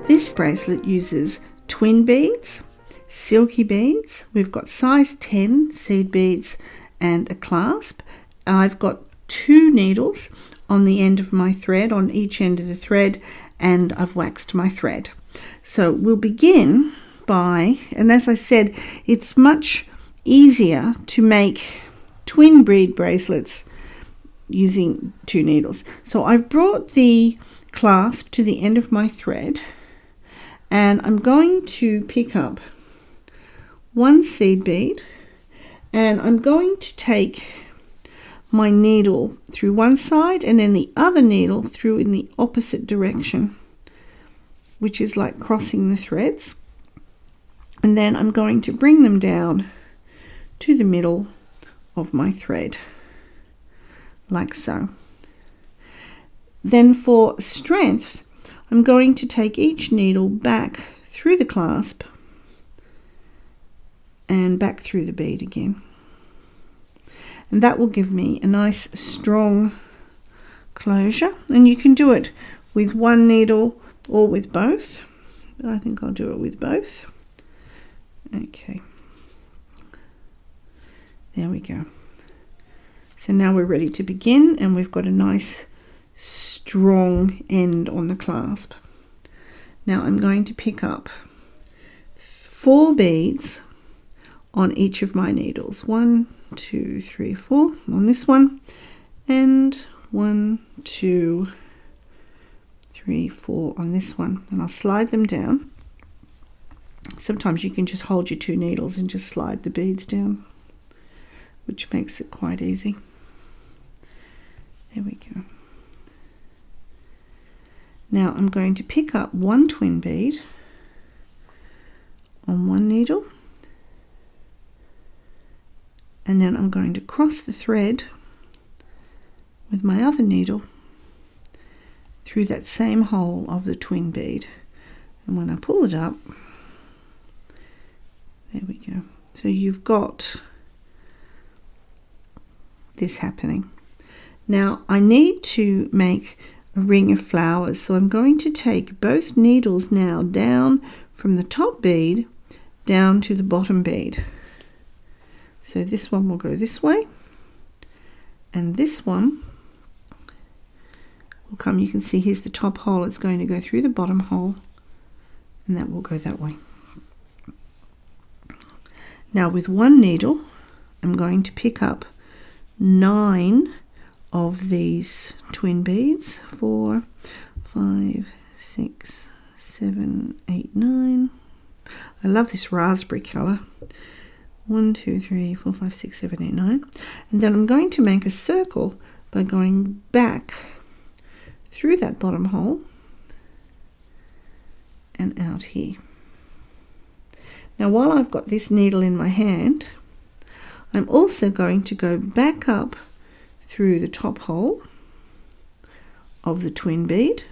This bracelet uses twin beads, silky beads, we've got size 10 seed beads and a clasp. I've got 2 needles on the end of my thread, on each end of the thread, and I've waxed my thread. So we'll begin by, and as I said, it's much easier to make twin bead bracelets using 2 needles. So I've brought the clasp to the end of my thread, and I'm going to pick up 1 seed bead, and I'm going to take my needle through one side and then the other needle through in the opposite direction, which is like crossing the threads, and then I'm going to bring them down to the middle of my thread like so. Then for strength, I'm going to take each needle back through the clasp and back through the bead again, and that will give me a nice strong closure. And you can do it with 1 needle or with both, but I think I'll do it with both. Okay, there we go. So now we're ready to begin, and we've got a nice strong end on the clasp. Now I'm going to pick up 4 beads on each of my needles. 1, 2, 3, 4 on this one, and 1, 2, 3, 4 on this one, and I'll slide them down. Sometimes you can just hold your 2 needles and just slide the beads down, which makes it quite easy. There we go. Now I'm going to pick up 1 twin bead on 1 needle, and then I'm going to cross the thread with my other needle through that same hole of the twin bead, and when I pull it up, there we go. So you've got this happening. Now I need to make a ring of flowers, so I'm going to take both needles now down from the top bead down to the bottom bead. So this one will go this way, and this one will come, you can see here's the top hole, it's going to go through the bottom hole, and that will go that way. Now with 1 needle, I'm going to pick up 9 of these twin beads. 4, 5, 6, 7, 8, 9. I love this raspberry color. 1, 2, 3, 4, 5, 6, 7, 8, 9. And then I'm going to make a circle by going back through that bottom hole and out here. Now while I've got this needle in my hand, I'm also going to go back up through the top hole of the twin bead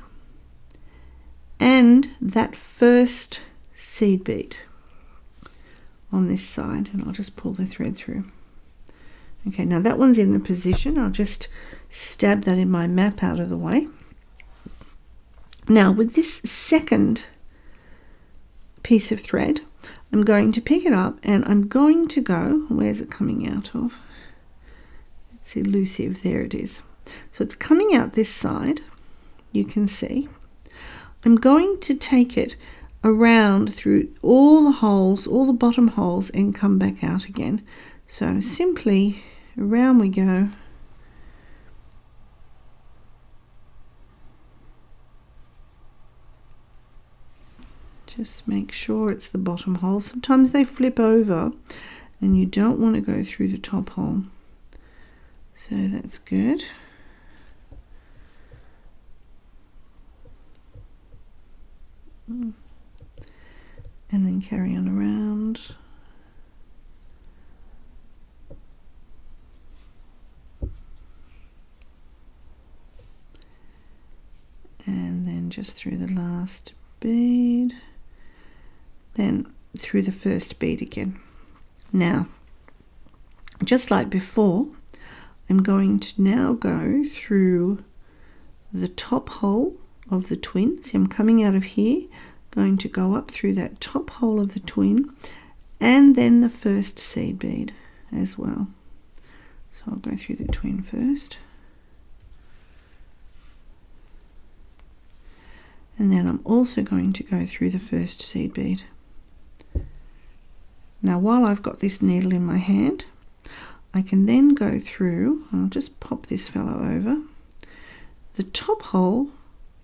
and that first seed bead on this side, and I'll just pull the thread through. Okay, now that one's in the position. I'll just stab that in my map out of the way. Now with this second piece of thread, I'm going to pick it up and I'm going to go, where's it coming out of? It's elusive, there it is. So it's coming out this side, you can see. I'm going to take it around through all the holes, all the bottom holes, and come back out again. So simply around we go. Just make sure it's the bottom hole. Sometimes they flip over and you don't want to go through the top hole. So that's good. And then carry on around. And then just through the last bead. then through the first bead again. Now, just like before, I'm going to now go through the top hole of the twin. See, I'm coming out of here, going to go up through that top hole of the twin, and then the first seed bead as well. So I'll go through the twin first, and then I'm also going to go through the first seed bead. Now, while I've got this needle in my hand, I can then go through, I'll just pop this fellow over, the top hole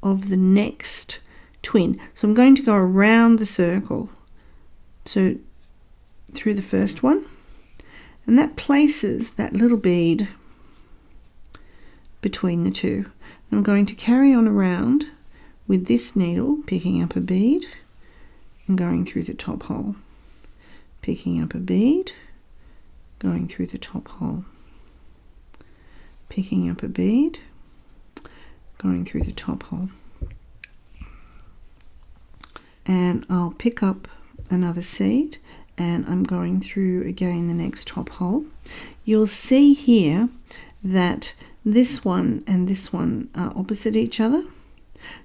of the next twin. So I'm going to go around the circle, so through the first one, and that places that little bead between the two. I'm going to carry on around with this needle, picking up a bead and going through the top hole, picking up a bead, going through the top hole, picking up a bead, going through the top hole. And I'll pick up another seed, and I'm going through again the next top hole. You'll see here that this one and this one are opposite each other,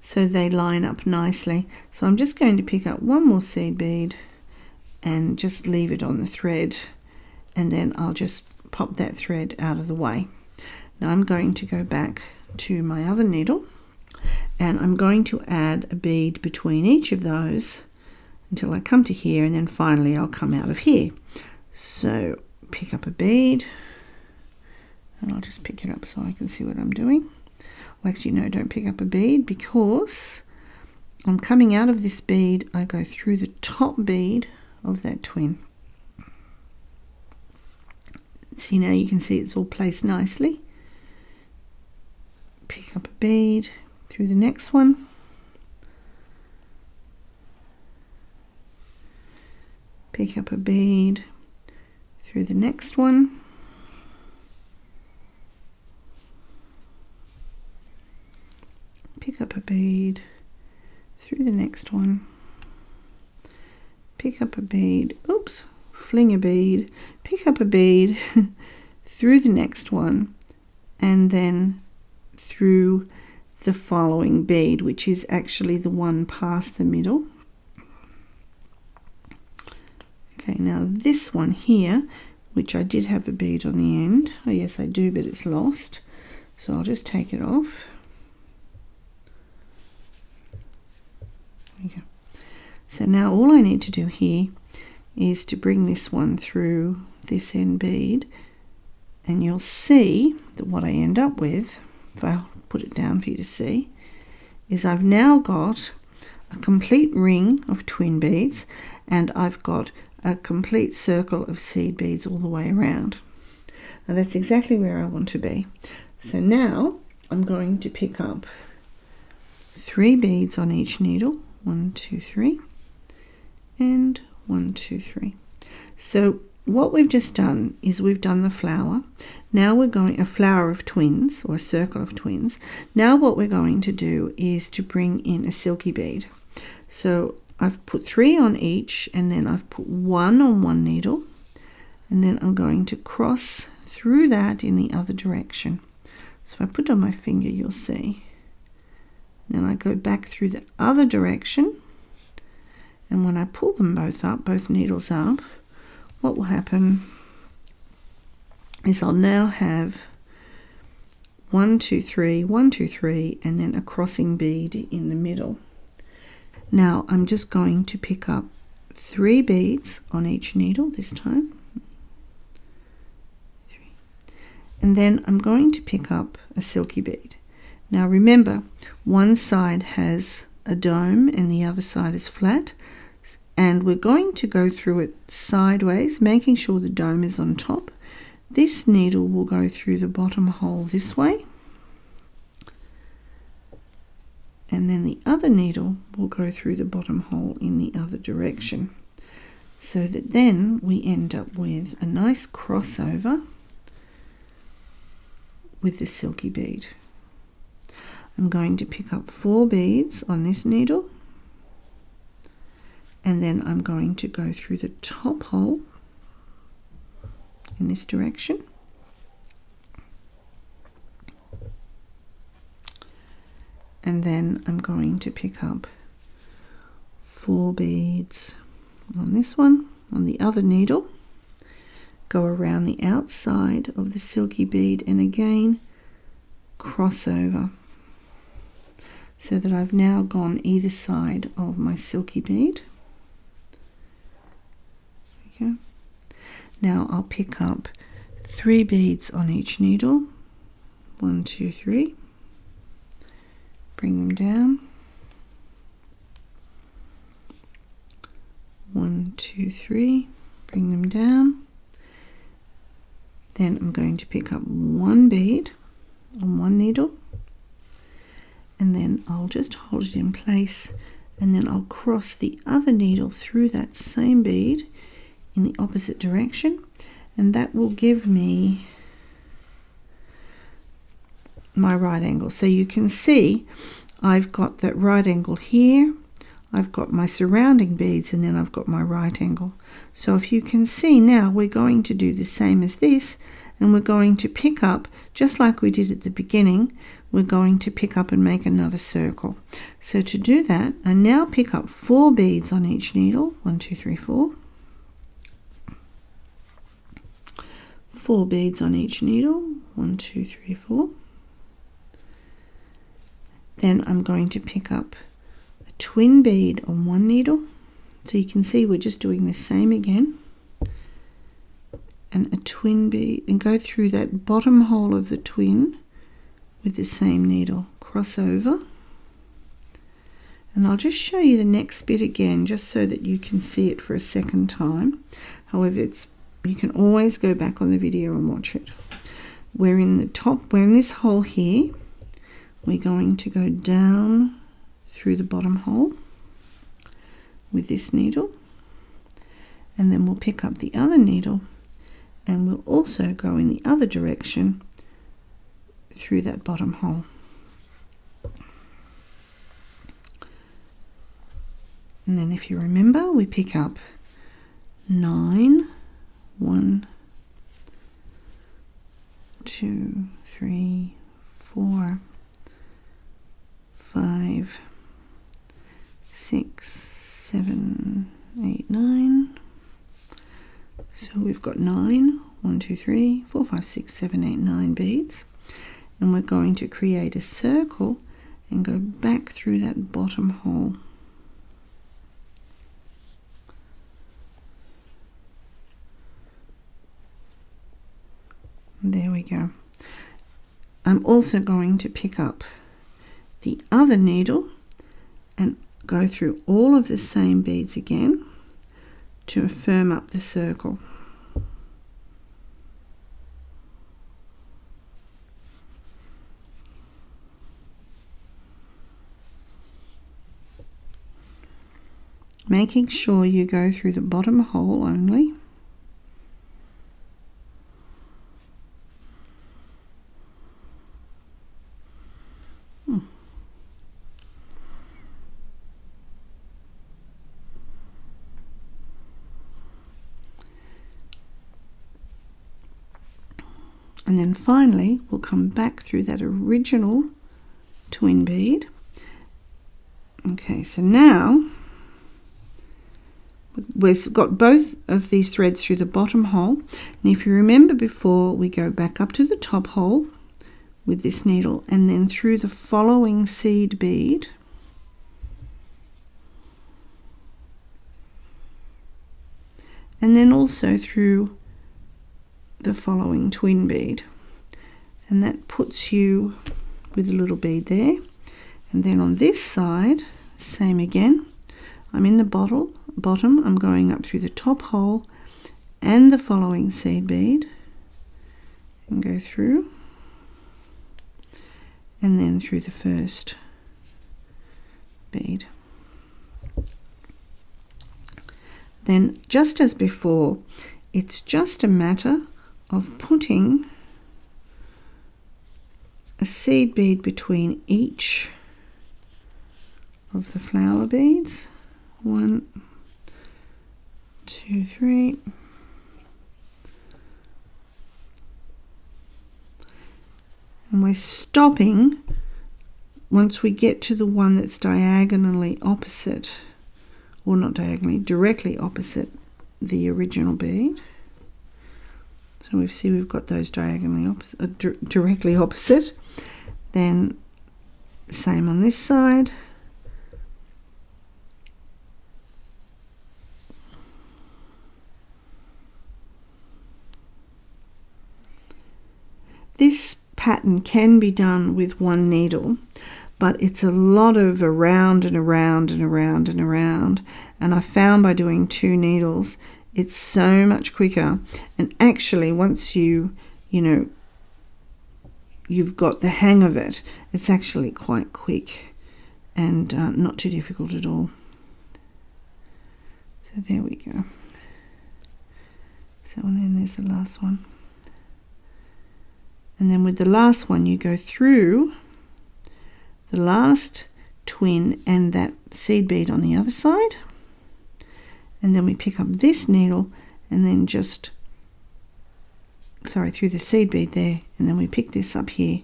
so they line up nicely. So I'm just going to pick up one more seed bead and just leave it on the thread, and then I'll just pop that thread out of the way. Now I'm going to go back to my other needle, and I'm going to add a bead between each of those until I come to here, and then finally I'll come out of here. So pick up a bead, and I'll just pick it up so I can see what I'm doing. Well, actually no, don't pick up a bead, because I'm coming out of this bead, I go through the top bead of that twin. See, now you can see it's all placed nicely. Pick up a bead through the next one, pick up a bead through the next one, pick up a bead through the next one, pick up a bead, oops, fling a bead, pick up a bead through the next one, and then through the following bead, which is actually the one past the middle. Okay, now this one here, which I did have a bead on the end, oh yes I do, but it's lost, so I'll just take it off. There we go. So now all I need to do here is to bring this one through this end bead, and you'll see that what I end up with, if I'll put it down for you to see, is I've now got a complete ring of twin beads, and I've got a complete circle of seed beads all the way around. Now that's exactly where I want to be. So now I'm going to pick up 3 beads on each needle, 1, 2, 3, and 1, 2, 3. So what we've just done is we've done the flower. Now we're going, a flower of twins, or a circle of twins. Now what we're going to do is to bring in a silky bead. So I've put 3 on each, and then I've put 1 on one needle, and then I'm going to cross through that in the other direction. So if I put it on my finger, you'll see. Then I go back through the other direction, and when I pull them both up, both needles up, what will happen is I'll now have 1, 2, 3, 1, 2, 3, and then a crossing bead in the middle. Now I'm just going to pick up 3 beads on each needle this time, 3. And then I'm going to pick up a silky bead. Now remember, one side has a dome and the other side is flat, and we're going to go through it sideways, making sure the dome is on top. This needle will go through the bottom hole this way, and then the other needle will go through the bottom hole in the other direction, so that then we end up with a nice crossover with the silky bead. I'm going to pick up 4 beads on this needle, and then I'm going to go through the top hole in this direction, and then I'm going to pick up 4 beads on this one, on the other needle, go around the outside of the silky bead, and again cross over, so that I've now gone either side of my silky bead. Okay. Now I'll pick up 3 beads on each needle, 1, 2, 3, bring them down, 1, 2, 3, bring them down. Then I'm going to pick up 1 bead on one needle, and then I'll just hold it in place, and then I'll cross the other needle through that same bead in the opposite direction, and that will give me my right angle. So you can see I've got that right angle here, I've got my surrounding beads, and then I've got my right angle. So if you can see now, we're going to do the same as this, and we're going to pick up, just like we did at the beginning, we're going to pick up and make another circle. So to do that, I now pick up 4 beads on each needle, 1, 2, 3, 4. 4 beads on each needle, 1, 2, 3, 4. Then I'm going to pick up a twin bead on one needle. So you can see we're just doing the same again. And a twin bead, and go through that bottom hole of the twin with the same needle. Cross over. And I'll just show you the next bit again, just so that you can see it for a second time. However, you can always go back on the video and watch it. We're in this hole here. We're going to go down through the bottom hole with this needle, and then we'll pick up the other needle, and we'll also go in the other direction through that bottom hole. And then if you remember, we pick up 9, 1, 2, 3, 4, 5, 6, 7, 8, 9. So we've got 9, 1, 2, 3, 4, 5, 6, 7, 8, 9 beads, and we're going to create a circle and go back through that bottom hole. There we go. I'm also going to pick up the other needle and go through all of the same beads again to firm up the circle. Making sure you go through the bottom hole only. And then finally we'll come back through that original twin bead. Okay, so now we've got both of these threads through the bottom hole, and if you remember before, we go back up to the top hole with this needle and then through the following seed bead, and then also through the following twin bead, and that puts you with a little bead there. And then on this side, same again, I'm in the bottom, I'm going up through the top hole and the following seed bead and go through, and then through the first bead. Then just as before, it's just a matter of putting a seed bead between each of the flower beads, 1, 2, 3. And we're stopping once we get to the one that's diagonally opposite, or not diagonally, directly opposite the original bead. So we see we've got those diagonally opposite, directly opposite. Then same on this side. This pattern can be done with one needle, but it's a lot of around and around and around and around, and I found by doing 2 needles it's so much quicker. And actually once you've got the hang of it, it's actually quite quick and not too difficult at all. So there we go. So and then there's the last one. And then with the last one you go through the last twin and that seed bead on the other side, and then we pick up this needle and then just through the seed bead there, and then we pick this up here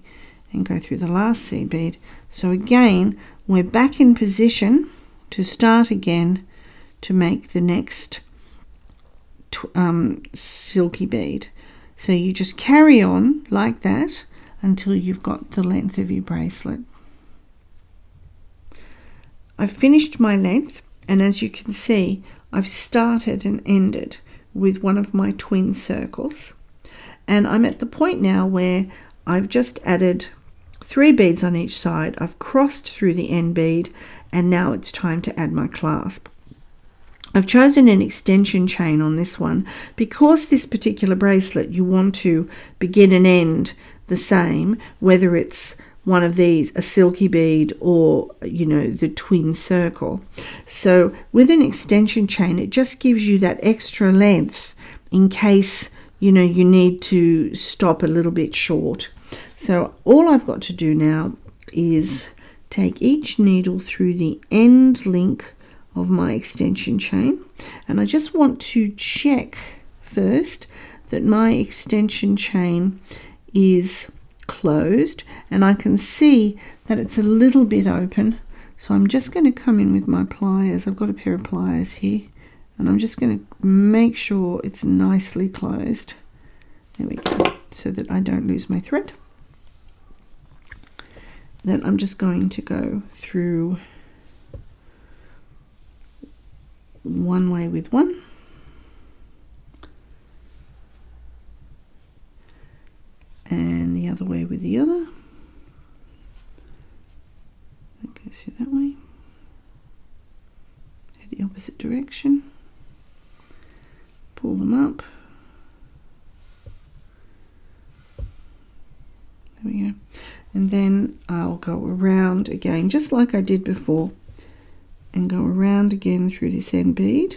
and go through the last seed bead. So again we're back in position to start again to make the next silky bead. So you just carry on like that until you've got the length of your bracelet. I've finished my length, and as you can see I've started and ended with one of my twin circles, and I'm at the point now where I've just added 3 beads on each side. I've crossed through the end bead, and now it's time to add my clasp. I've chosen an extension chain on this one because this particular bracelet you want to begin and end the same, whether it's one of these, a silky bead, or the twin circle. So with an extension chain it just gives you that extra length in case you need to stop a little bit short. So all I've got to do now is take each needle through the end link of my extension chain, and I just want to check first that my extension chain is closed, and I can see that it's a little bit open, so I'm just going to come in with my pliers. I've got a pair of pliers here, and I'm just going to make sure it's nicely closed. There we go, so that I don't lose my thread. Then I'm just going to go through one way with one, and the other way with the other. That goes through that way, the opposite direction, pull them up. There we go. And then I'll go around again just like I did before, and go around again through this end bead,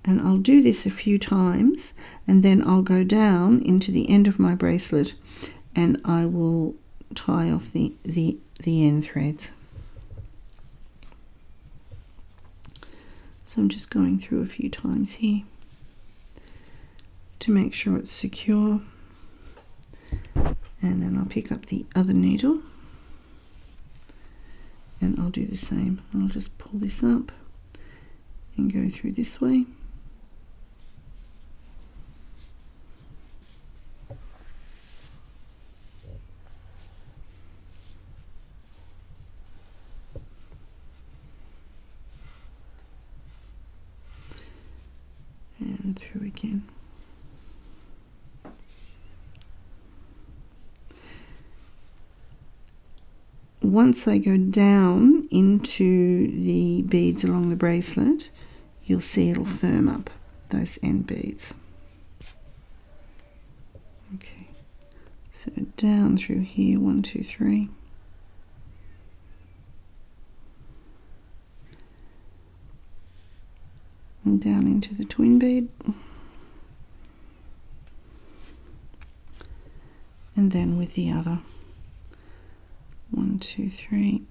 and I'll do this a few times, and then I'll go down into the end of my bracelet and I will tie off the end threads. So I'm just going through a few times here to make sure it's secure. And then I'll pick up the other needle and I'll do the same. I'll just pull this up and go through this way. And through again. Once I go down into the beads along the bracelet, you'll see it'll firm up those end beads. Okay, so down through here, 1, 2, 3. And down into the twin bead. And then with the other. 1, 2, 3.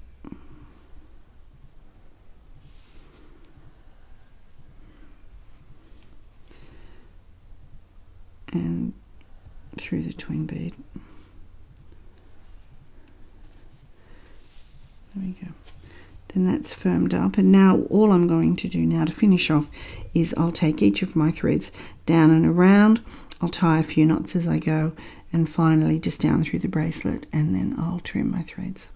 And through the twin bead. There we go. Then that's firmed up, and now all I'm going to do now to finish off is I'll take each of my threads down and around. I'll tie a few knots as I go, and finally just down through the bracelet, and then I'll trim my threads.